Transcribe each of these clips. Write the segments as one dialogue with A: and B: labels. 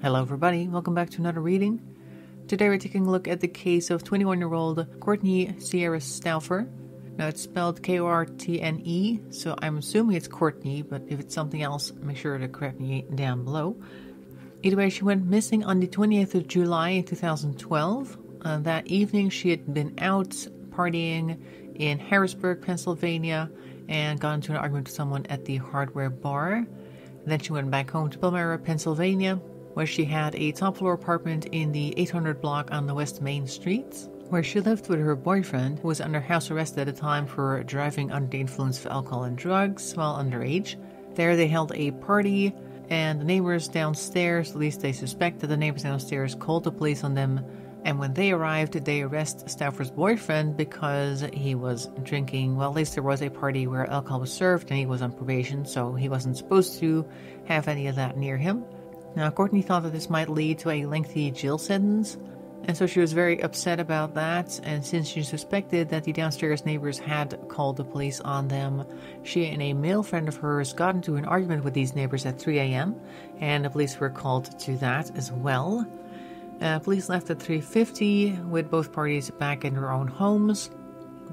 A: Hello everybody, welcome back to another reading. Today we're taking a look at the case of 21-year-old Kortne Stouffer. Now it's spelled K-O-R-T-N-E, so I'm assuming it's Kortne, but if it's something else, make sure to correct me down below. Either way, she went missing on the 20th of July in 2012. That evening she had been out partying in Harrisburg, Pennsylvania, and got into an argument with someone at the hardware bar. Then she went back home to Palmyra, Pennsylvania, where she had a top-floor apartment in the 800 block on the West Main Street, where she lived with her boyfriend, who was under house arrest at the time for driving under the influence of alcohol and drugs while underage. There they held a party, and the neighbors downstairs, at least they suspect that the neighbors downstairs, called the police on them. And when they arrived, they arrested Stouffer's boyfriend because he was drinking. Well, at least there was a party where alcohol was served and he was on probation, so he wasn't supposed to have any of that near him. Now, Kortne thought that this might lead to a lengthy jail sentence, and so she was very upset about that. And since she suspected that the downstairs neighbors had called the police on them, she and a male friend of hers got into an argument with these neighbors at 3 a.m., and the police were called to that as well. Police left at 3:50 with both parties back in their own homes,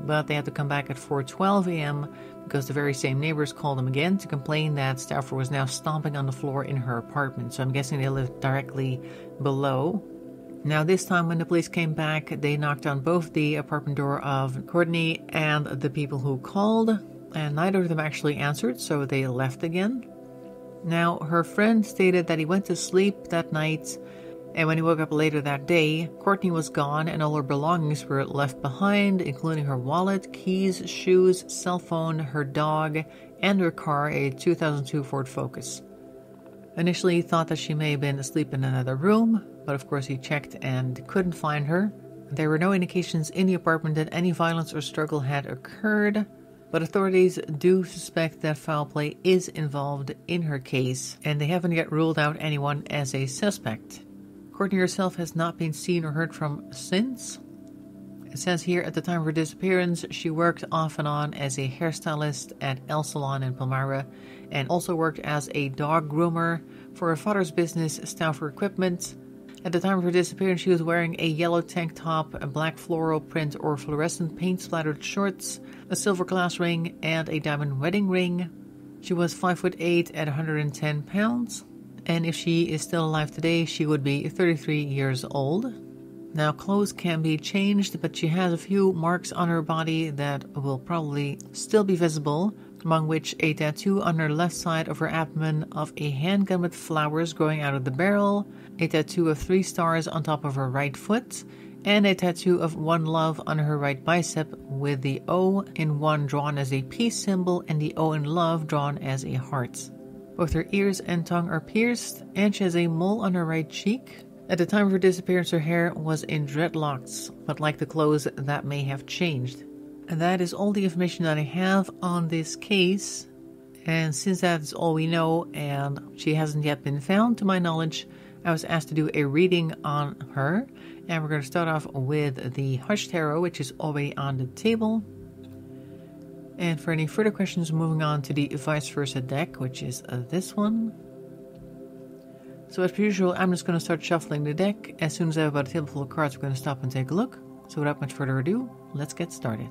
A: but they had to come back at 4:12 a.m. because the very same neighbors called them again to complain that Stouffer was now stomping on the floor in her apartment. So I'm guessing they lived directly below. Now this time when the police came back, they knocked on both the apartment door of Kortne and the people who called, and neither of them actually answered, so they left again. Now her friend stated that he went to sleep that night, and when he woke up later that day, Kortne was gone and all her belongings were left behind, including her wallet, keys, shoes, cell phone, her dog, and her car, a 2002 Ford Focus. Initially, he thought that she may have been asleep in another room, but of course he checked and couldn't find her. There were no indications in the apartment that any violence or struggle had occurred, but authorities do suspect that foul play is involved in her case, and they haven't yet ruled out anyone as a suspect. Kortne herself has not been seen or heard from since. It says here at the time of her disappearance, she worked off and on as a hairstylist at El Salon in Palmyra and also worked as a dog groomer for her father's business, Stouffer Equipment. At the time of her disappearance, she was wearing a yellow tank top, a black floral print or fluorescent paint-splattered shorts, a silver glass ring, and a diamond wedding ring. She was 5'8" at 110 pounds. And if she is still alive today, she would be 33 years old. Now, clothes can be changed, but she has a few marks on her body that will probably still be visible, among which a tattoo on her left side of her abdomen of a handgun with flowers growing out of the barrel, a tattoo of 3 stars on top of her right foot, and a tattoo of One Love on her right bicep with the O in one drawn as a peace symbol and the O in love drawn as a heart. Both her ears and tongue are pierced, and she has a mole on her right cheek. At the time of her disappearance, her hair was in dreadlocks, but like the clothes, that may have changed. And that is all the information that I have on this case. And since that's all we know, and she hasn't yet been found to my knowledge, I was asked to do a reading on her. And we're going to start off with the Hush Tarot, which is already on the table. And for any further questions, moving on to the vice versa deck, which is this one. So as per usual, I'm just going to start shuffling the deck. As soon as I have about a table full of cards, we're going to stop and take a look. So without much further ado, let's get started.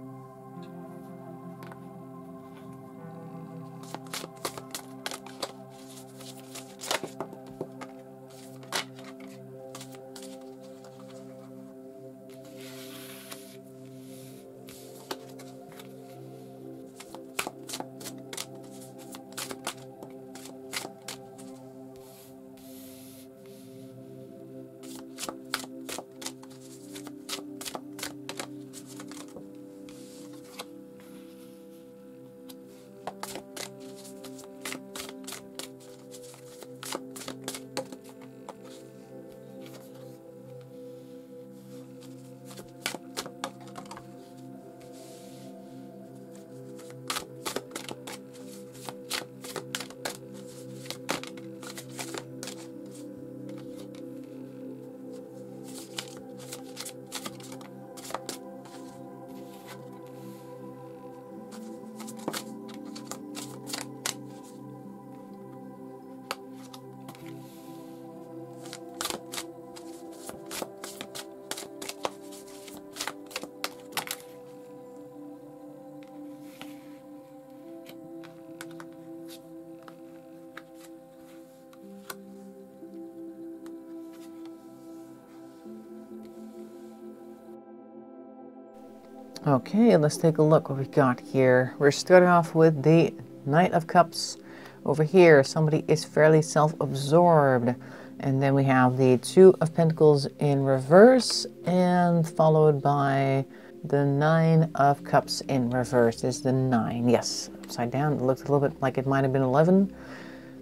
A: Okay, let's take a look what we got here. We're starting off with the Knight of Cups. Over here, somebody is fairly self-absorbed. And then we have the Two of Pentacles in reverse, and followed by the Nine of Cups in reverse. Is the 9, yes. Upside down, it looks a little bit like it might have been 11,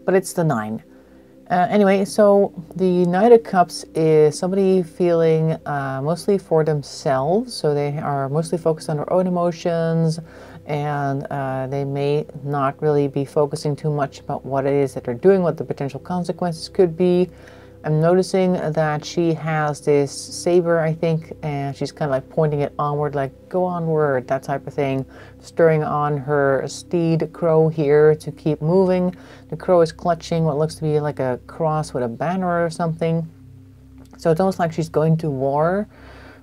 A: but it's the 9. Anyway, so the Knight of Cups is somebody feeling mostly for themselves, so they are mostly focused on their own emotions, and they may not really be focusing too much about what it is that they're doing, what the potential consequences could be. I'm noticing that she has this saber, I think, and she's kind of like pointing it onward, like go onward, that type of thing, stirring on her steed crow here to keep moving. The crow is clutching what looks to be like a cross with a banner or something. So it's almost like she's going to war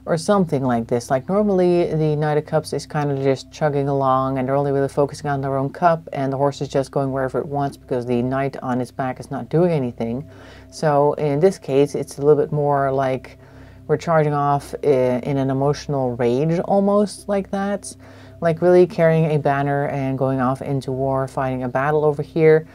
A: or something like this. Like normally the Knight of Cups is kind of just chugging along and they're only really focusing on their own cup, and the horse is just going wherever it wants because the knight on its back is not doing anything. So in this case, it's a little bit more like we're charging off in an emotional rage, almost like that. Like really carrying a banner and going off into war, fighting a battle over here.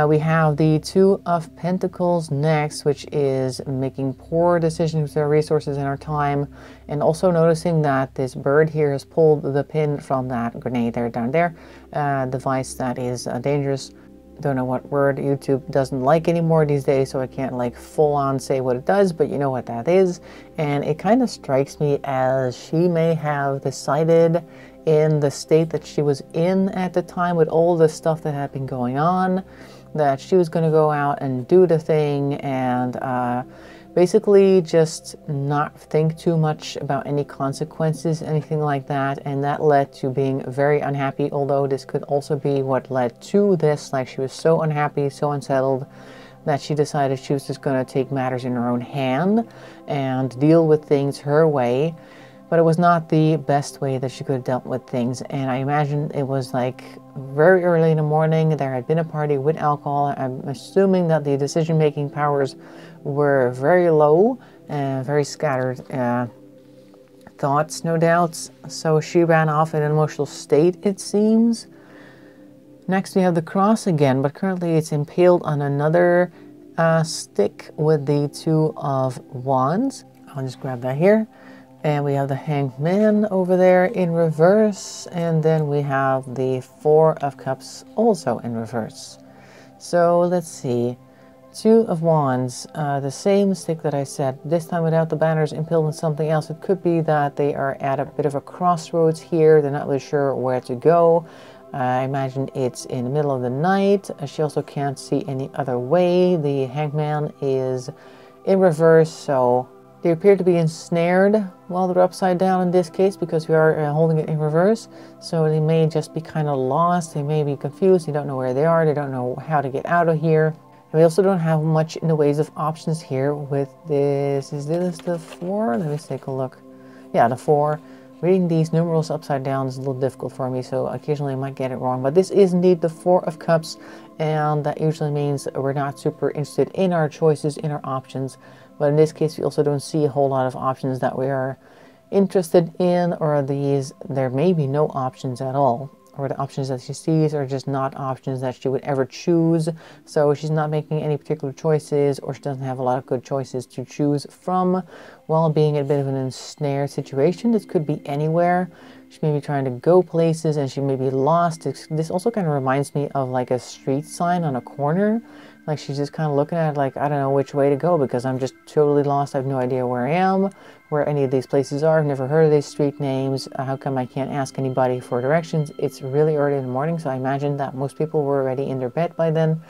A: We have the Two of Pentacles next, which is making poor decisions with our resources and our time, and also noticing that this bird here has pulled the pin from that grenade there down there, device that is dangerous. Don't know what word YouTube doesn't like anymore these days, so I can't like full on say what it does, but you know what that is. And it kind of strikes me as she may have decided in the state that she was in at the time with all the stuff that had been going on, that she was going to go out and do the thing and basically just not think too much about any consequences, anything like that, and that led to being very unhappy, although this could also be what led to this. Like she was so unhappy, so unsettled, that she decided she was just going to take matters in her own hand and deal with things her way. But it was not the best way that she could have dealt with things, and I imagine it was like very early in the morning. There had been a party with alcohol. I'm assuming that the decision-making powers were very low and very scattered thoughts, no doubt. So she ran off in an emotional state, it seems. Next we have the cross again, but currently it's impaled on another stick with the Two of Wands. I'll just grab that here. And we have the Hanged Man over there in reverse, and then we have the Four of Cups also in reverse. So let's see. Two of Wands, the same stick that I said, this time without the banners impaled on something else. It could be that they are at a bit of a crossroads here. They're not really sure where to go. I imagine it's in the middle of the night. She also can't see any other way. The Hanged Man is in reverse, so they appear to be ensnared while they're upside down in this case, because we are holding it in reverse. So they may just be kind of lost. They may be confused. They don't know where they are. They don't know how to get out of here. And we also don't have much in the ways of options here with this. Is this the 4? Let me take a look. Yeah, the 4. Reading these numerals upside down is a little difficult for me, so occasionally I might get it wrong. But this is indeed the 4 of Cups, and that usually means we're not super interested in our choices, in our options. But in this case, we also don't see a whole lot of options that we are interested in, or these, there may be no options at all. Or the options that she sees are just not options that she would ever choose. So she's not making any particular choices, or she doesn't have a lot of good choices to choose from while being in a bit of an ensnared situation. This could be anywhere. She may be trying to go places and she may be lost. This also kind of reminds me of like a street sign on a corner. Like she's just kind of looking at it like, I don't know which way to go because I'm just totally lost. I have no idea where I am, where any of these places are. I've never heard of these street names. How come I can't ask anybody for directions? It's really early in the morning, so I imagine that most people were already in their bed by then.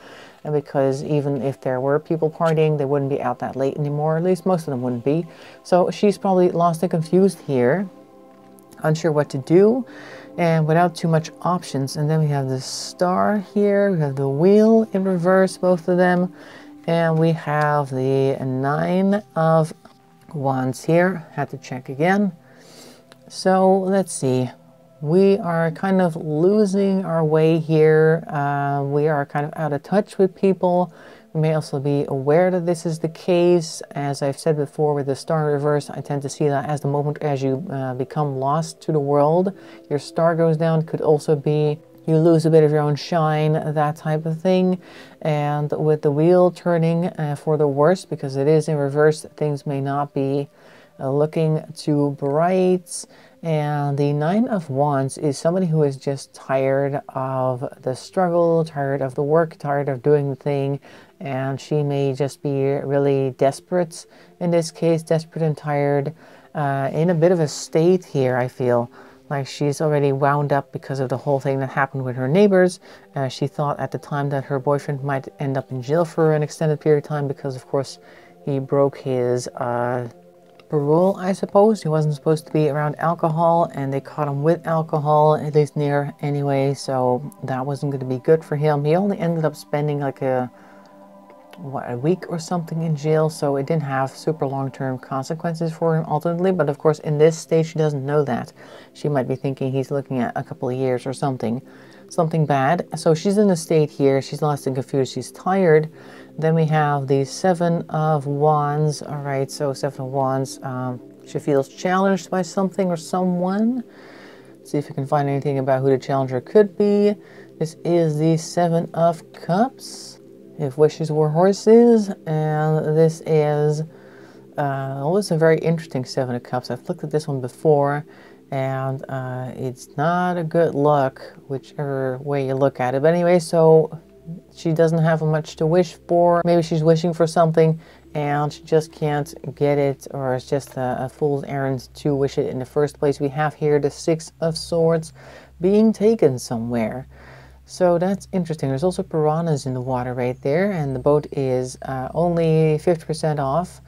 A: And because even if there were people partying, they wouldn't be out that late anymore. At least most of them wouldn't be. So she's probably lost and confused here, unsure what to do, and without too much options. And then we have the star here, we have the wheel in reverse, both of them, and we have the 9 of Wands here. Had to check again. So let's see, we are kind of losing our way here. We are kind of out of touch with people. You may also be aware that this is the case. As I've said before with the star reverse, I tend to see that as the moment as you become lost to the world, your star goes down. Could also be you lose a bit of your own shine, that type of thing. And with the wheel turning for the worse, because it is in reverse, things may not be looking too bright. And the Nine of Wands is somebody who is just tired of the struggle, tired of the work, tired of doing the thing, and she may just be really desperate in this case, desperate and tired, in a bit of a state here, I feel. Like she's already wound up because of the whole thing that happened with her neighbors. She thought at the time that her boyfriend might end up in jail for an extended period of time because, of course, he broke his parole, I suppose. He wasn't supposed to be around alcohol, and they caught him with alcohol, at least near anyway, so that wasn't going to be good for him. He only ended up spending like a week or something in jail, so it didn't have super long-term consequences for him ultimately. But of course, in this stage, she doesn't know that. She might be thinking he's looking at a couple of years or something bad. So she's in a state here. She's lost and confused. She's tired. Then we have the Seven of Wands. All right, so Seven of Wands. She feels challenged by something or someone. Let's see if we can find anything about who the challenger could be. This is the Seven of Cups, if wishes were horses. And this is always a very interesting Seven of Cups. I've looked at this one before, and it's not a good look, whichever way you look at it. But anyway, so she doesn't have much to wish for. Maybe she's wishing for something and she just can't get it, or it's just a fool's errand to wish it in the first place. We have here the Six of Swords being taken somewhere. So that's interesting. There's also piranhas in the water right there, and the boat is only 50% off.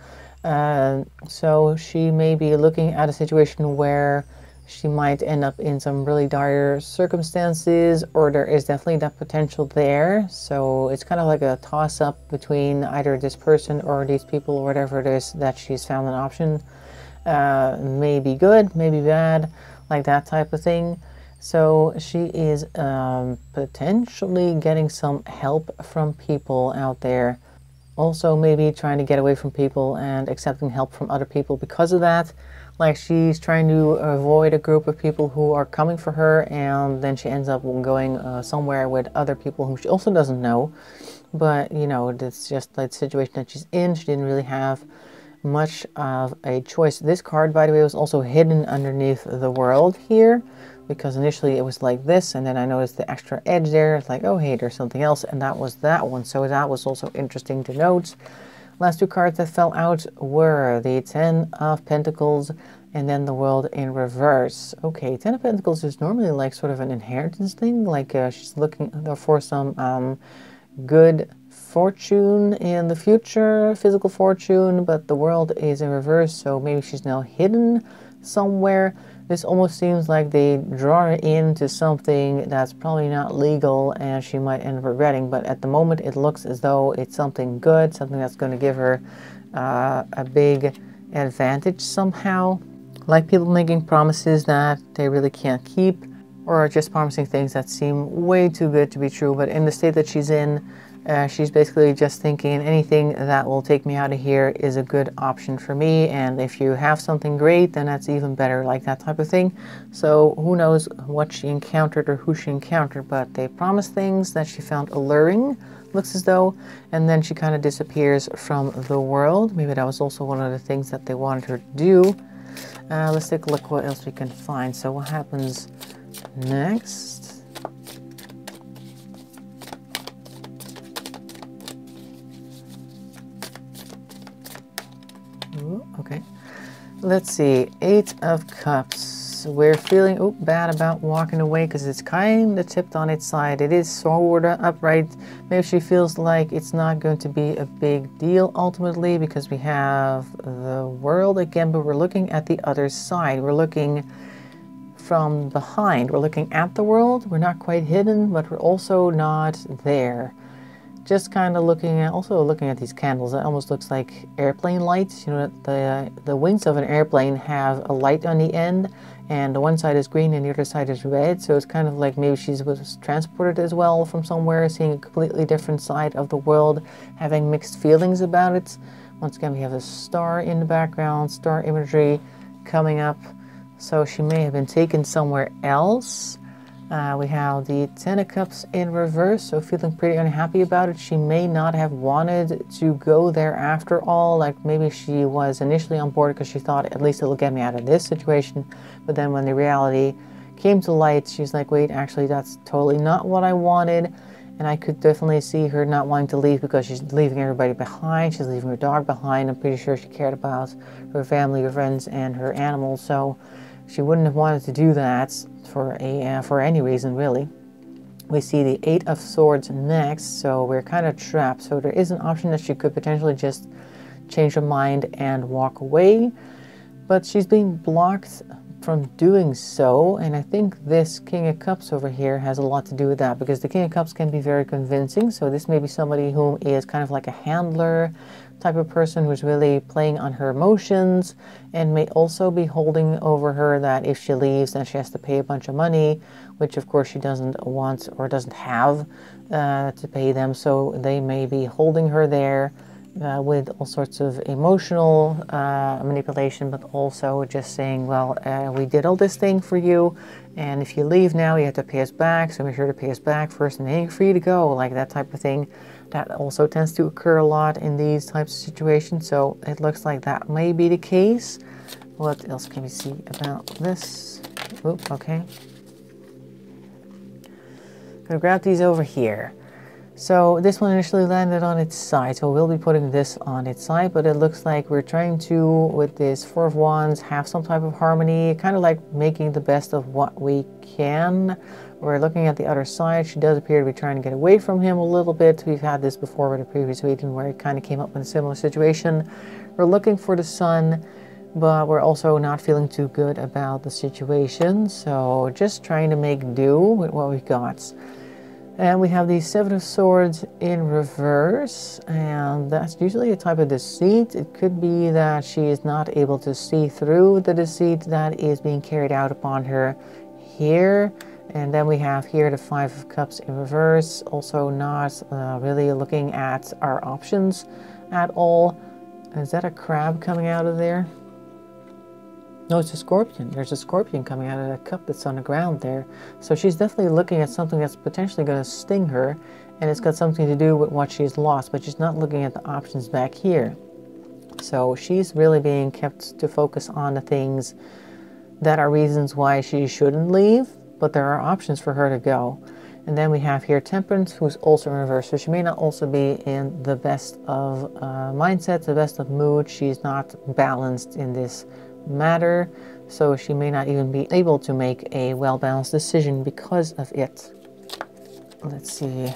A: So she may be looking at a situation where she might end up in some really dire circumstances, or there is definitely that potential there. So it's kind of like a toss-up between either this person or these people or whatever it is that she's found an option. Maybe good, maybe bad, like that type of thing. So she is potentially getting some help from people out there. Also maybe trying to get away from people and accepting help from other people because of that. Like she's trying to avoid a group of people who are coming for her, and then she ends up going somewhere with other people whom she also doesn't know. But, you know, it's just like the situation that she's in. She didn't really have much of a choice. This card, by the way, was also hidden underneath the world here, because initially it was like this, and then I noticed the extra edge there. It's like, oh, hey, there's something else, and that was that one. So that was also interesting to note. Last two cards that fell out were the Ten of Pentacles and then the World in reverse. Okay, Ten of Pentacles is normally like sort of an inheritance thing, like she's looking for some good fortune in the future, physical fortune, but the World is in reverse, so maybe she's now hidden somewhere. This almost seems like they draw her into something that's probably not legal and she might end up regretting, but at the moment it looks as though it's something good, something that's going to give her a big advantage somehow. Like people making promises that they really can't keep, or just promising things that seem way too good to be true. But in the state that she's in, she's basically just thinking anything that will take me out of here is a good option for me, and if you have something great, then that's even better, like that type of thing. So who knows what she encountered or who she encountered, but they promised things that she found alluring, looks as though, and then she kind of disappears from the world. Maybe that was also one of the things that they wanted her to do. Let's take a look what else we can find. So what happens next? Ooh, okay. Let's see. Eight of Cups. We're feeling bad about walking away because it's kind of tipped on its side. It is sort of upright. Maybe she feels like it's not going to be a big deal ultimately because we have the World again, but we're looking at the other side. We're looking from behind. We're looking at the World. We're not quite hidden, but we're also not there. just kind of looking at, also looking at these candles. It almost looks like airplane lights. You know, the wings of an airplane have a light on the end, and the one side is green and the other side is red. So it's kind of like maybe she was transported as well from somewhere, seeing a completely different side of the world, having mixed feelings about it. Once again, we have a star in the background, star imagery coming up. So she may have been taken somewhere else. We have the Ten of Cups in reverse, so feeling pretty unhappy about it. She may not have wanted to go there after all. Like maybe she was initially on board because she thought at least it'll get me out of this situation. But then when the reality came to light, she's like, wait, actually that's totally not what I wanted. And I could definitely see her not wanting to leave because she's leaving everybody behind. She's leaving her dog behind. I'm pretty sure she cared about her family, her friends, and her animals. So she wouldn't have wanted to do that for any reason, really. We see the Eight of Swords next, so we're kind of trapped. So there is an option that she could potentially just change her mind and walk away, but she's being blocked from doing so. And I think this King of Cups over here has a lot to do with that, because the King of Cups can be very convincing. So this may be somebody who is kind of like a handler type of person who's really playing on her emotions, and may also be holding over her that if she leaves then she has to pay a bunch of money, which of course she doesn't want or doesn't have to pay them. So they may be holding her there with all sorts of emotional manipulation, but also just saying, well, we did all this thing for you, and if you leave now you have to pay us back, so make sure to pay us back first and then you're free to go, like that type of thing. That also tends to occur a lot in these types of situations, so it looks like that may be the case. What else can we see about this? Oop, okay. Gonna grab these over here. So this one initially landed on its side, so we'll be putting this on its side, but it looks like we're trying to, with this Four of Wands, have some type of harmony, kind of like making the best of what we can. We're looking at the other side. She does appear to be trying to get away from him a little bit. We've had this before with a previous reading where it kind of came up in a similar situation. We're looking for the sun, but we're also not feeling too good about the situation, so just trying to make do with what we got. And we have the Seven of Swords in reverse, and that's usually a type of deceit. It could be that she is not able to see through the deceit that is being carried out upon her here. And then we have here the Five of Cups in reverse, also not really looking at our options at all. Is that a crab coming out of there? No, it's a scorpion. There's a scorpion coming out of that cup that's on the ground there. So she's definitely looking at something that's potentially going to sting her, and it's got something to do with what she's lost, but she's not looking at the options back here. So she's really being kept to focus on the things that are reasons why she shouldn't leave, but there are options for her to go. And then we have here Temperance, who's also in reverse. So she may not also be in the best of mindset, the best of mood. She's not balanced in this matter, so she may not even be able to make a well-balanced decision because of it. Let's see,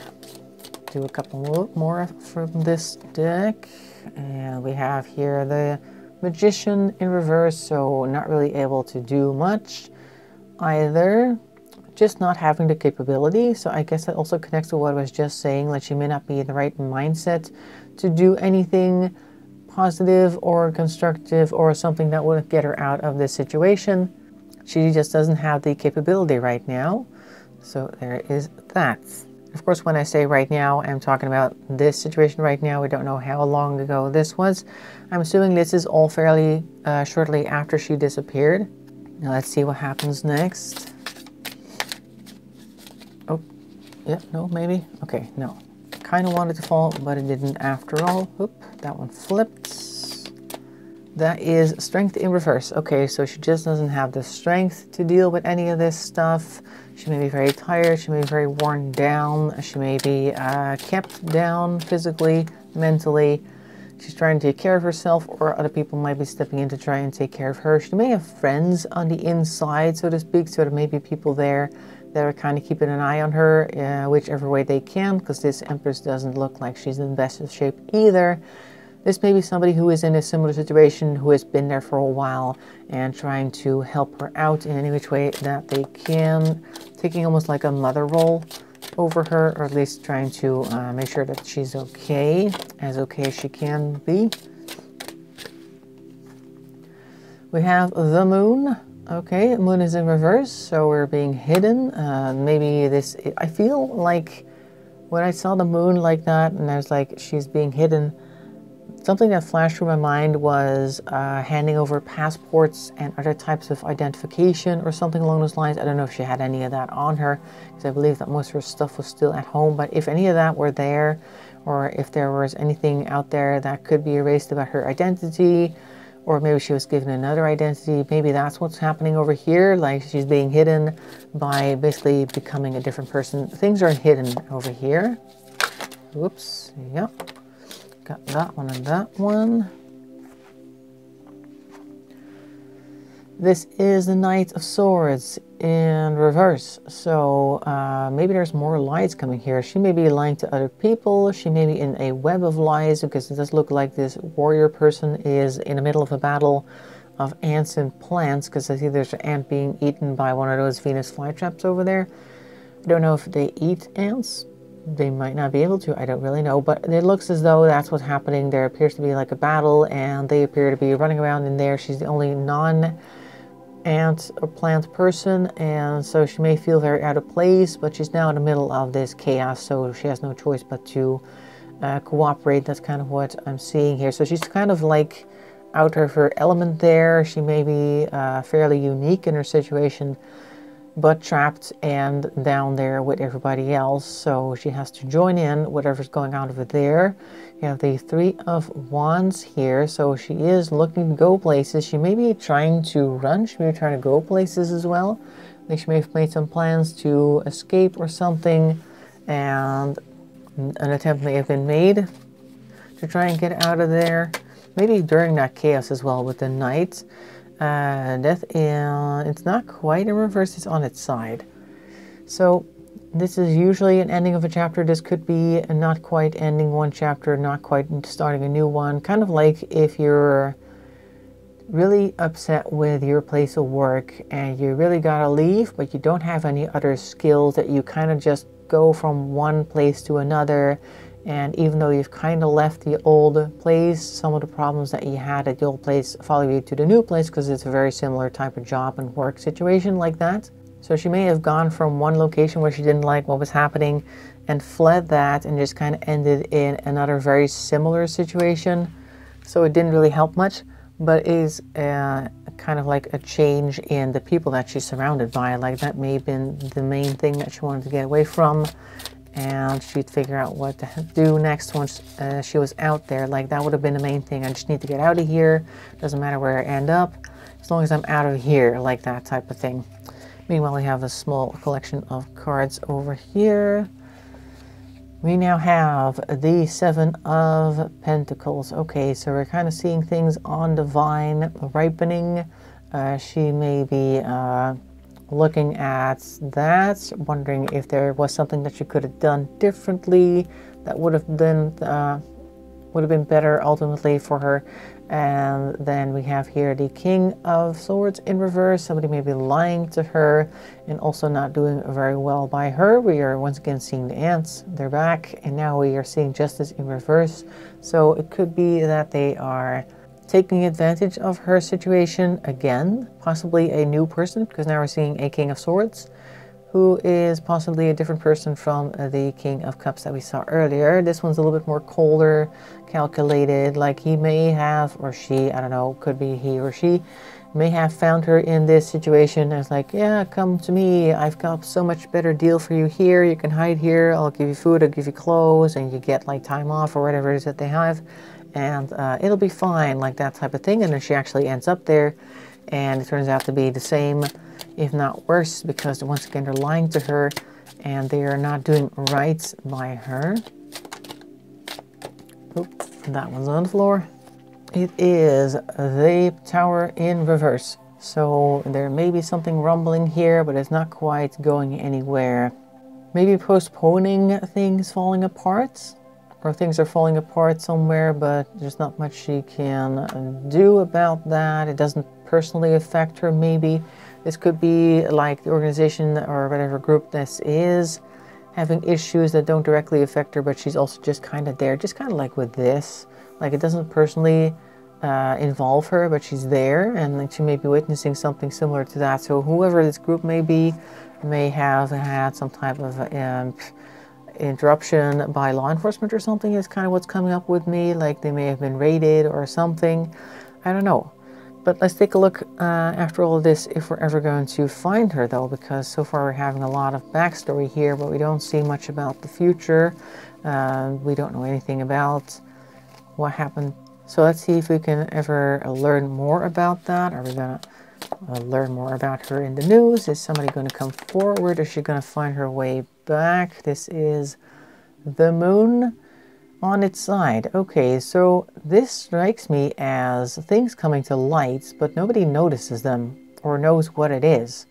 A: do a couple more from this deck, and we have here the Magician in reverse, so not really able to do much either, just not having the capability. So I guess that also connects to what I was just saying, like she may not be in the right mindset to do anything positive or constructive or something that would get her out of this situation. She just doesn't have the capability right now. So there is that. Of course, when I say right now, I'm talking about this situation right now. We don't know how long ago this was. I'm assuming this is all fairly shortly after she disappeared. Now let's see what happens next. Oh, yeah, no, maybe? Okay, no. Kind of wanted to fall, but it didn't after all. Oop, that one flipped. That is Strength in reverse. Okay, so she just doesn't have the strength to deal with any of this stuff. She may be very tired. She may be very worn down. She may be kept down physically, mentally. She's trying to take care of herself, or other people might be stepping in to try and take care of her. She may have friends on the inside, so to speak, so there may be people there that are kind of keeping an eye on her, whichever way they can, because this Empress doesn't look like she's in the best of shape either. This may be somebody who is in a similar situation, who has been there for a while and trying to help her out in any which way that they can, taking almost like a mother role over her, or at least trying to make sure that she's okay as she can be. We have the moon. Okay, moon is in reverse, so we're being hidden. Maybe this, I feel like when I saw the moon like that and I was like, she's being hidden, something that flashed through my mind was handing over passports and other types of identification or something along those lines. I don't know if she had any of that on her, because I believe that most of her stuff was still at home. But if any of that were there, or if there was anything out there that could be erased about her identity, or maybe she was given another identity, maybe that's what's happening over here. Like she's being hidden by basically becoming a different person. Things are hidden over here. Whoops, yep. Got that one and that one. This is the Knight of Swords in reverse. So maybe there's more lies coming here. She may be lying to other people. She may be in a web of lies, because it does look like this warrior person is in the middle of a battle of ants and plants, because I see there's an ant being eaten by one of those Venus flytraps over there. I don't know if they eat ants. They might not be able to, I don't really know, but it looks as though that's what's happening. There appears to be like a battle, and they appear to be running around in there. She's the only non-ant or plant person, and so she may feel very out of place, but she's now in the middle of this chaos, so she has no choice but to cooperate. That's kind of what I'm seeing here. So she's kind of like out of her element there. She may be fairly unique in her situation, but trapped and down there with everybody else, so she has to join in whatever's going on over there. You have the Three of Wands here, so she is looking to go places. She may be trying to run, she may be trying to go places as well. I think she may have made some plans to escape or something, and an attempt may have been made to try and get out of there. Maybe during that chaos as well with the Knight. Death, it's not quite in reverse, it's on its side. So this is usually an ending of a chapter. This could be a not quite ending one chapter, not quite starting a new one. Kind of like if you're really upset with your place of work and you really gotta leave, but you don't have any other skills, that you kind of just go from one place to another. And even though you've kind of left the old place, some of the problems that you had at the old place follow you to the new place, because it's a very similar type of job and work situation like that. So she may have gone from one location where she didn't like what was happening and fled that and just kind of ended in another very similar situation. So it didn't really help much, but it is kind of like a change in the people that she's surrounded by. Like that may have been the main thing that she wanted to get away from. And she'd figure out what to do next once she was out there. Like that would have been the main thing. I just need to get out of here. Doesn't matter where I end up, as long as I'm out of here, like that type of thing. Meanwhile, we have a small collection of cards over here. We now have the Seven of Pentacles. Okay, so we're kind of seeing things on the vine ripening. She may be looking at that, wondering if there was something that she could have done differently that would have been better ultimately for her. And then we have here the King of Swords in reverse. Somebody may be lying to her and also not doing very well by her. We are once again seeing the ants, they're back, and now we are seeing Justice in reverse. So it could be that they are taking advantage of her situation again, possibly a new person, because now we're seeing a King of Swords, who is possibly a different person from the King of Cups that we saw earlier. This one's a little bit more colder, calculated, like he may have, or she, I don't know, could be he or she, may have found her in this situation as like, yeah, come to me, I've got so much better deal for you here, you can hide here, I'll give you food, I'll give you clothes, and you get like time off or whatever it is that they have. And it'll be fine, like that type of thing. And then she actually ends up there, and it turns out to be the same, if not worse, because once again they're lying to her and they are not doing right by her. Oop, that one's on the floor. It is the Tower in reverse. So there may be something rumbling here, but it's not quite going anywhere. Maybe postponing things falling apart, or things are falling apart somewhere, but there's not much she can do about that. It doesn't personally affect her, maybe. This could be like the organization or whatever group this is having issues that don't directly affect her, but she's also just kind of there, just kind of like with this. Like, it doesn't personally involve her, but she's there, and like, she may be witnessing something similar to that. So whoever this group may be may have had some type of interruption by law enforcement or something is kind of what's coming up with me. Like, they may have been raided or something. I don't know. But let's take a look after all of this if we're ever going to find her, though, because so far we're having a lot of backstory here, but we don't see much about the future. We don't know anything about what happened. So let's see if we can ever learn more about that. Are we going to learn more about her in the news? Is somebody going to come forward? Is she going to find her way back? This is the moon on its side. Okay, so this strikes me as things coming to light, but nobody notices them or knows what it is.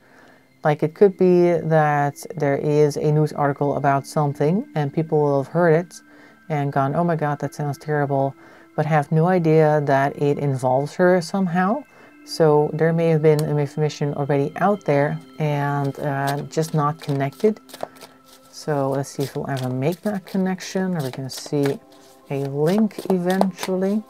A: Like, it could be that there is a news article about something and people will have heard it and gone, oh my god, that sounds terrible, but have no idea that it involves her somehow. So there may have been information already out there and just not connected. So let's see if we'll ever make that connection. Are we going to see a link eventually?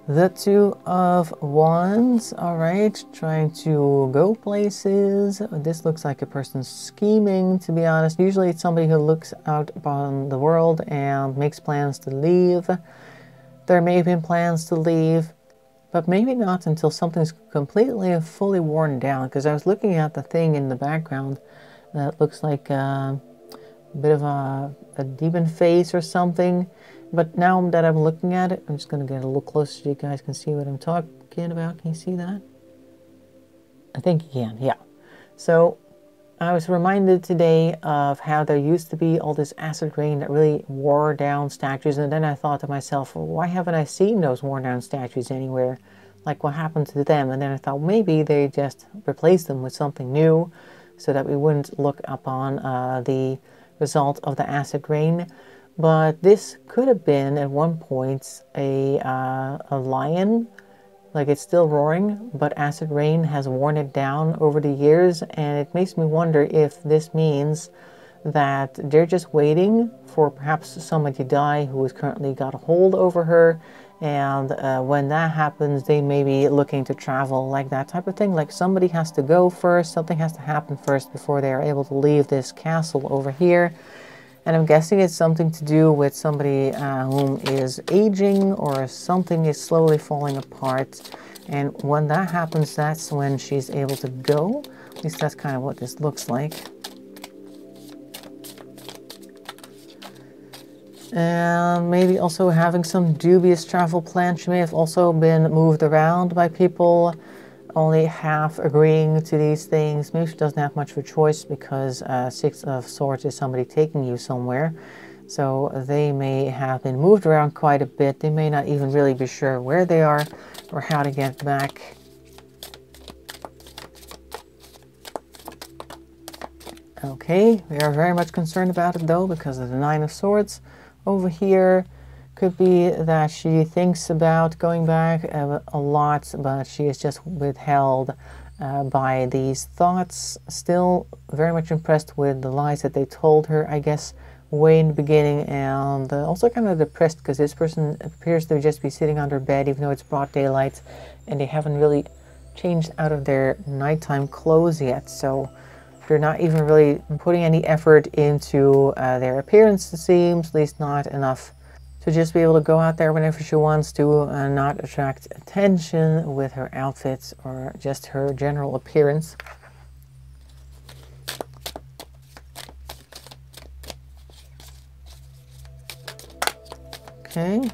A: The Two of Wands, all right, trying to go places. This looks like a person scheming, to be honest. Usually it's somebody who looks out upon the world and makes plans to leave. There may have been plans to leave, but maybe not until something's completely and fully worn down, because I was looking at the thing in the background that looks like a bit of a demon face or something. But now that I'm looking at it, I'm just going to get a little closer so you guys can see what I'm talking about. Can you see that? I think you can, yeah. So I was reminded today of how there used to be all this acid rain that really wore down statues. And then I thought to myself, well, why haven't I seen those worn down statues anywhere? Like, what happened to them? And then I thought maybe they just replaced them with something new so that we wouldn't look upon the result of the acid rain. But this could have been at one point a lion. Like, it's still roaring, but acid rain has worn it down over the years, and it makes me wonder if this means that they're just waiting for perhaps somebody to die who has currently got a hold over her, and when that happens, they may be looking to travel, like that type of thing. Like, somebody has to go first, something has to happen first before they are able to leave this castle over here. And I'm guessing it's something to do with somebody whom is aging or something is slowly falling apart. And when that happens, that's when she's able to go. At least that's kind of what this looks like. And maybe also having some dubious travel plans. She may have also been moved around by people, only half agreeing to these things. Maybe she doesn't have much of a choice because Six of Swords is somebody taking you somewhere. So they may have been moved around quite a bit. They may not even really be sure where they are or how to get back. Okay, we are very much concerned about it though because of the Nine of Swords over here. Could be that she thinks about going back a lot, but she is just withheld by these thoughts. Still very much impressed with the lies that they told her, I guess, way in the beginning, and also kind of depressed because this person appears to just be sitting on their bed even though it's broad daylight, and they haven't really changed out of their nighttime clothes yet, so they're not even really putting any effort into their appearance, it seems, at least not enough to just be able to go out there whenever she wants to and not attract attention with her outfits or just her general appearance. Okay.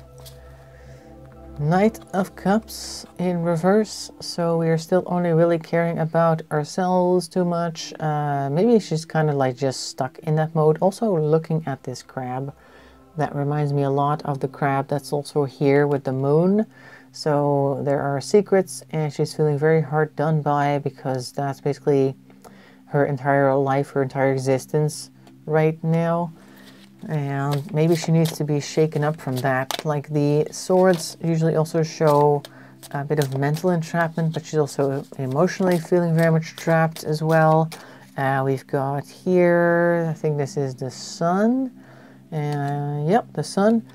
A: Knight of Cups in reverse, so we are still only really caring about ourselves too much. Maybe she's kind of like just stuck in that mode. Also looking at this crab, that reminds me a lot of the crab that's also here with the moon. So there are secrets and she's feeling very hard done by because that's basically her entire life, her entire existence right now. And maybe she needs to be shaken up from that. Like, the swords usually also show a bit of mental entrapment, but she's also emotionally feeling very much trapped as well. We've got here, I think this is the sun. Yep, the sun.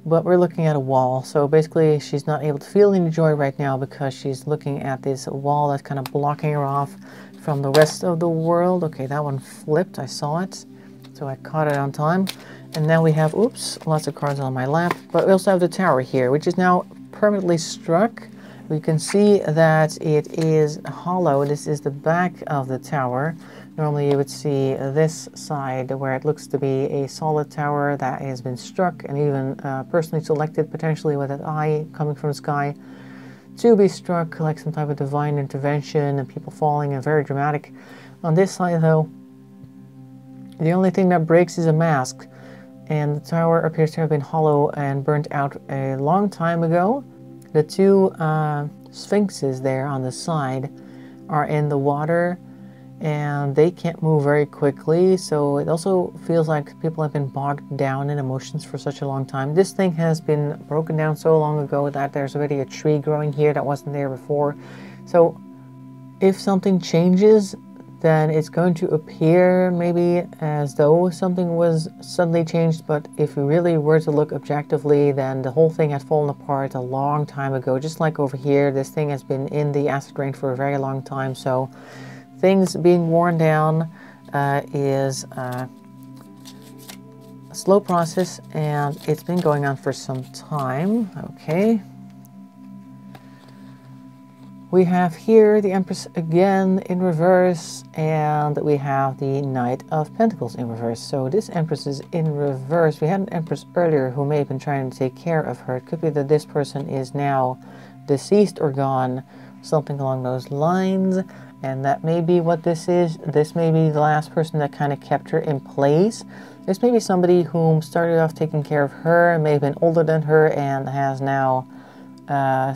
A: But we're looking at a wall. So basically, she's not able to feel any joy right now because she's looking at this wall that's kind of blocking her off from the rest of the world. Okay, that one flipped. I saw it. So I caught it on time. And now we have, oops, lots of cards on my lap. But we also have the tower here, which is now permanently struck. We can see that it is hollow. This is the back of the tower. Normally you would see this side where it looks to be a solid tower that has been struck and even personally selected, potentially with an eye coming from the sky, to be struck, like some type of divine intervention and people falling, and very dramatic. On this side though, the only thing that breaks is a mask, and the tower appears to have been hollow and burnt out a long time ago. The two sphinxes there on the side are in the water, and they can't move very quickly, so it also feels like people have been bogged down in emotions for such a long time. This thing has been broken down so long ago that there's already a tree growing here that wasn't there before. So if something changes, then it's going to appear maybe as though something was suddenly changed, but if we really were to look objectively, then the whole thing had fallen apart a long time ago. Just like over here, this thing has been in the acid rain for a very long time, so things being worn down is a slow process, and it's been going on for some time. Okay. We have here the Empress again in reverse, and we have the Knight of Pentacles in reverse. So this Empress is in reverse. We had an Empress earlier who may have been trying to take care of her. It could be that this person is now deceased or gone, something along those lines. And that may be what this is. This may be the last person that kind of kept her in place. This may be somebody whom started off taking care of her, may have been older than her, and has now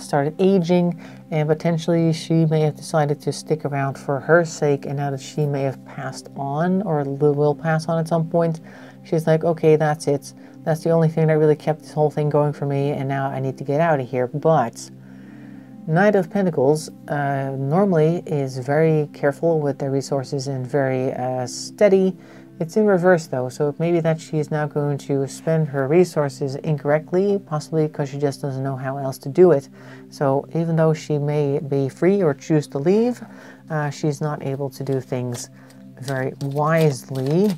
A: started aging, and potentially she may have decided to stick around for her sake, and now that she may have passed on, or will pass on at some point, she's like, okay, that's it. That's the only thing that really kept this whole thing going for me, and now I need to get out of here. But Knight of Pentacles normally is very careful with their resources and very steady. It's in reverse though, so it may be that she is now going to spend her resources incorrectly, possibly because she just doesn't know how else to do it. So even though she may be free or choose to leave, she's not able to do things very wisely.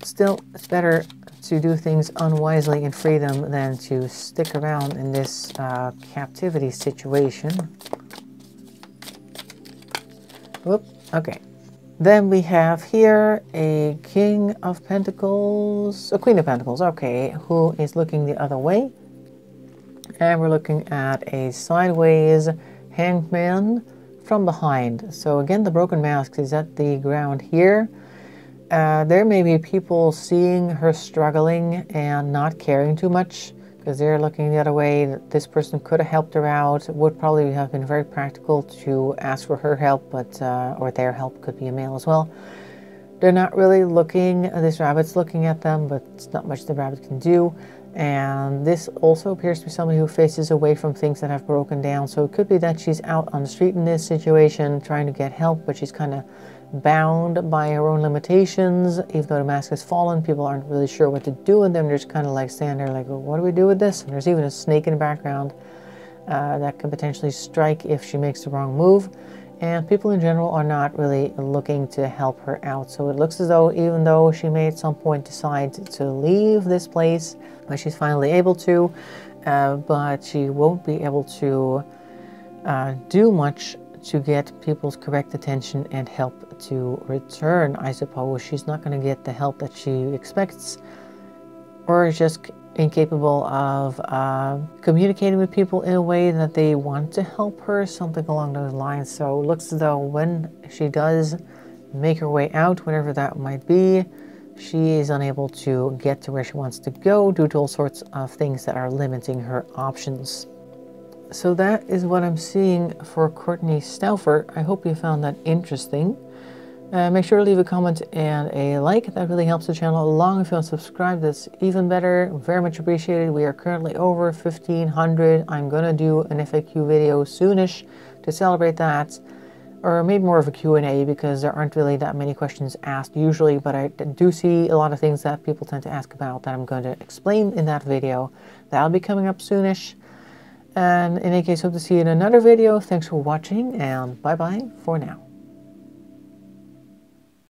A: Still, it's better to do things unwisely in freedom than to stick around in this captivity situation. Whoop, okay. Then we have here a King of Pentacles, a Queen of Pentacles, okay, who is looking the other way. And we're looking at a sideways hangman from behind. So again, the broken mask is at the ground here. There may be people seeing her struggling and not caring too much, because they're looking the other way. This person could have helped her out. It would probably have been very practical to ask for her help, but or their help, could be a male as well. They're not really looking, this rabbit's looking at them, but it's not much the rabbit can do. And this also appears to be somebody who faces away from things that have broken down. So it could be that she's out on the street in this situation trying to get help, but she's kind of bound by her own limitations. Even though the mask has fallen, people aren't really sure what to do with them. They're just kind of like standing there like, well, what do we do with this? And there's even a snake in the background that could potentially strike if she makes the wrong move. And people in general are not really looking to help her out. So it looks as though, even though she may at some point decide to leave this place, but she's finally able to, but she won't be able to do much to get people's correct attention and help to return, I suppose. She's not going to get the help that she expects, or is just incapable of communicating with people in a way that they want to help her, something along those lines. So it looks as though when she does make her way out, whenever that might be, she is unable to get to where she wants to go due to all sorts of things that are limiting her options. So that is what I'm seeing for Kortne Stouffer. I hope you found that interesting. Make sure to leave a comment and a like. That really helps the channel along. If you want to subscribe, that's even better. Very much appreciated. We are currently over 1,500. I'm going to do an FAQ video soonish to celebrate that. Or maybe more of a Q&A, because there aren't really that many questions asked usually, but I do see a lot of things that people tend to ask about that I'm going to explain in that video. That'll be coming up soonish. And in any case, hope to see you in another video. Thanks for watching, and bye-bye for now.